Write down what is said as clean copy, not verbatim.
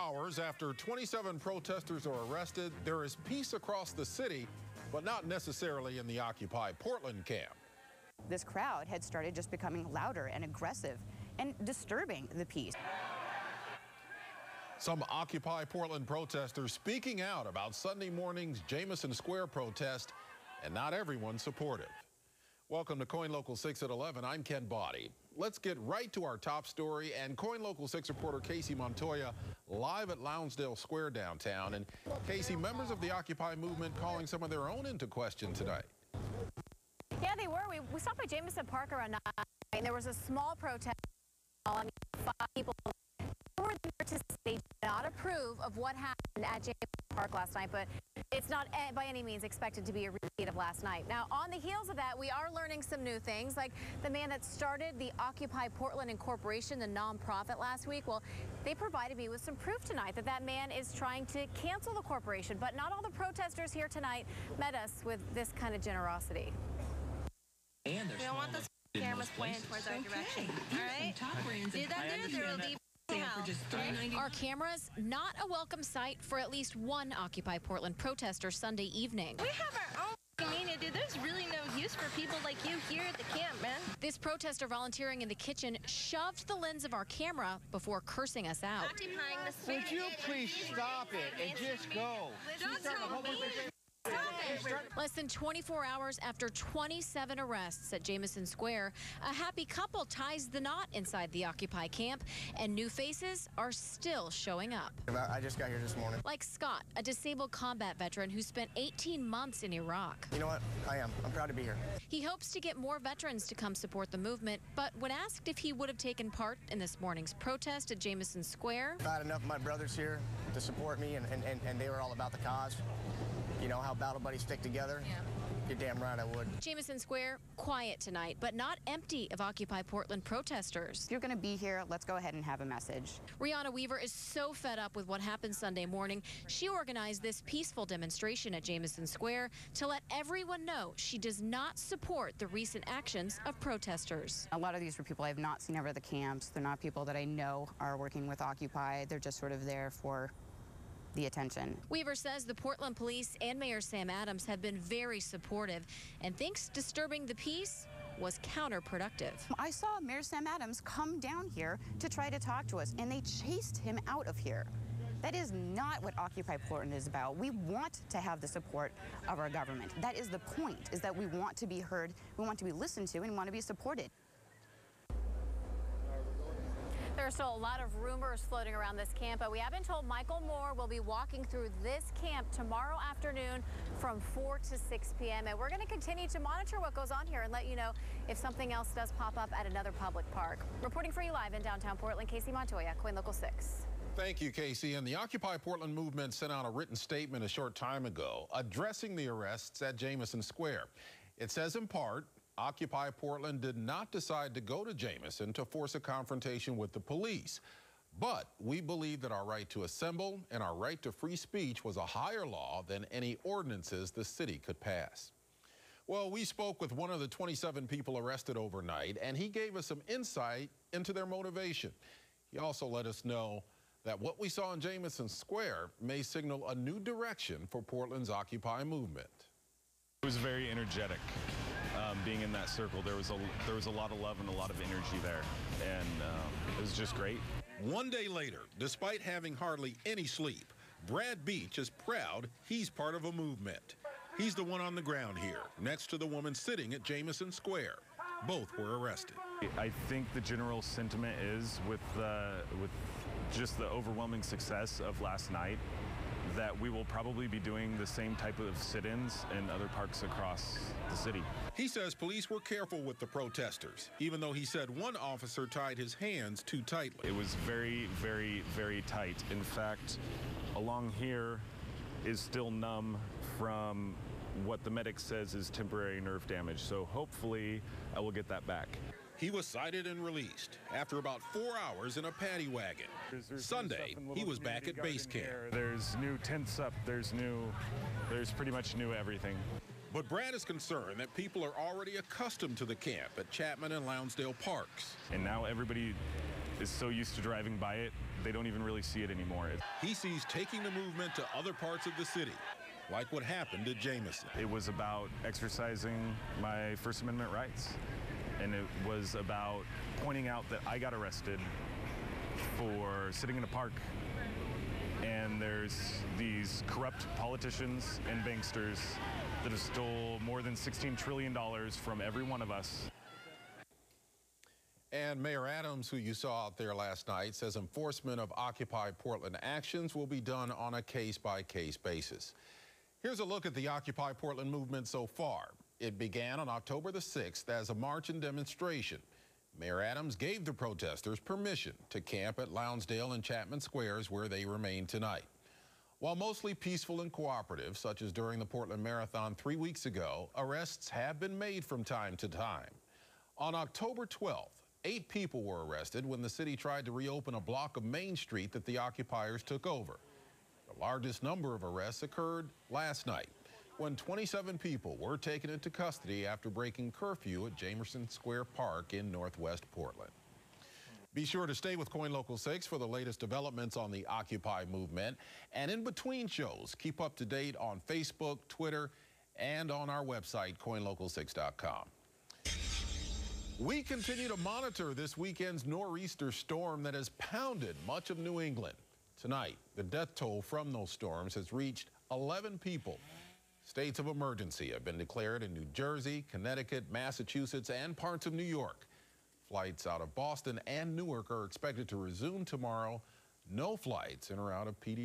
hours after 27 protesters are arrested, there is peace across the city, but not necessarily in the Occupy Portland camp. This crowd had started just becoming louder and aggressive and disturbing the peace. Some Occupy Portland protesters speaking out about Sunday morning's Jameson Square protest, and not everyone supportive. Welcome to Coin Local 6 at 11. I'm Ken Body. Let's get right to our top story, and Coin Local 6 reporter Casey Montoya live at Lonsdale Square downtown. And Casey, members of the Occupy movement calling some of their own into question today. Yeah, they were. We stopped by Jameson Park around 9, and there was a small protest. 5 people were there to say they did not approve of what happened at Jameson Park last night, but it's not by any means expected to be a repeat of last night. Now, on the heels of that, we are learning some new things, like the man that started the Occupy Portland Incorporation, the nonprofit, last week. Well, they provided me with some proof tonight that that man is trying to cancel the corporation, but not all the protesters here tonight met us with this kind of generosity. And we don't want those cameras pointing towards our direction. All right? Do that there will leave. Our cameras, not a welcome sight for at least one Occupy Portland protester Sunday evening. We have our own community. There's really no use for people like you here at the camp, man. This protester volunteering in the kitchen shoved the lens of our camera before cursing us out. Occupying the space. Would you please stop it and just go? Don't tell me. Stop it. Less than 24 hours after 27 arrests at Jameson Square, a happy couple ties the knot inside the Occupy camp, and new faces are still showing up. I just got here this morning. Like Scott, a disabled combat veteran who spent 18 months in Iraq. You know what? I'm proud to be here. He hopes to get more veterans to come support the movement, but when asked if he would have taken part in this morning's protest at Jameson Square, I had enough of my brothers here to support me, and they were all about the cause. You know how battle buddies stick together? Yeah. You're damn right I would. Jameson Square, quiet tonight, but not empty of Occupy Portland protesters. If you're going to be here, let's go ahead and have a message. Riannah Weaver is so fed up with what happened Sunday morning, she organized this peaceful demonstration at Jameson Square to let everyone know she does not support the recent actions of protesters. A lot of these were people I have not seen ever at the camps. They're not people that I know are working with Occupy. They're just sort of there for the attention. Weaver says the Portland police and Mayor Sam Adams have been very supportive and thinks disturbing the peace was counterproductive. I saw Mayor Sam Adams come down here to try to talk to us, and they chased him out of here. That is not what Occupy Portland is about. We want to have the support of our government. That is the point, is that we want to be heard, we want to be listened to, and want to be supported. There are still a lot of rumors floating around this camp, but we have been told Michael Moore will be walking through this camp tomorrow afternoon from 4 to 6 p.m. And we're going to continue to monitor what goes on here and let you know if something else does pop up at another public park. Reporting for you live in downtown Portland, Casey Montoya, Coin Local 6. Thank you, Casey. And the Occupy Portland movement sent out a written statement a short time ago addressing the arrests at Jameson Square. It says in part, Occupy Portland did not decide to go to Jameson to force a confrontation with the police. But we believe that our right to assemble and our right to free speech was a higher law than any ordinances the city could pass. Well, we spoke with one of the 27 people arrested overnight, and he gave us some insight into their motivation. He also let us know that what we saw in Jameson Square may signal a new direction for Portland's Occupy movement. It was very energetic. Being in that circle, there was a lot of love and a lot of energy there, and it was just great. One day later, despite having hardly any sleep, Brad Beach is proud he's part of a movement. He's the one on the ground here, next to the woman sitting at Jameson Square. Both were arrested. I think the general sentiment is with just the overwhelming success of last night, that we will probably be doing the same type of sit-ins in other parks across the city. He says police were careful with the protesters, even though he said one officer tied his hands too tightly. It was very, very, very tight. In fact, along here is still numb from what the medic says is temporary nerve damage. So hopefully I will get that back. He was cited and released after about 4 hours in a paddy wagon. Sunday, he was back at base camp. There's new tents up, there's pretty much new everything. But Brad is concerned that people are already accustomed to the camp at Chapman and Lonsdale parks. And now everybody is so used to driving by it, they don't even really see it anymore. He sees taking the movement to other parts of the city, like what happened at Jameson. It was about exercising my First Amendment rights. And it was about pointing out that I got arrested for sitting in a park, and there's these corrupt politicians and banksters that have stole more than $16 trillion from every one of us. And Mayor Adams, who you saw out there last night, says enforcement of Occupy Portland actions will be done on a case-by-case basis. Here's a look at the Occupy Portland movement so far. It began on October the 6th as a march and demonstration. Mayor Adams gave the protesters permission to camp at Lounsdale and Chapman Squares, where they remain tonight. While mostly peaceful and cooperative, such as during the Portland Marathon 3 weeks ago, arrests have been made from time to time. On October 12th, 8 people were arrested when the city tried to reopen a block of Main Street that the occupiers took over. The largest number of arrests occurred last night, when 27 people were taken into custody after breaking curfew at Jameson Square Park in northwest Portland. Be sure to stay with Coin Local 6 for the latest developments on the Occupy movement. And in between shows, keep up to date on Facebook, Twitter, and on our website, coinlocal6.com. We continue to monitor this weekend's nor'easter storm that has pounded much of New England. Tonight, the death toll from those storms has reached 11 people. States of emergency have been declared in New Jersey, Connecticut, Massachusetts, and parts of New York. Flights out of Boston and Newark are expected to resume tomorrow. No flights in or out of PD.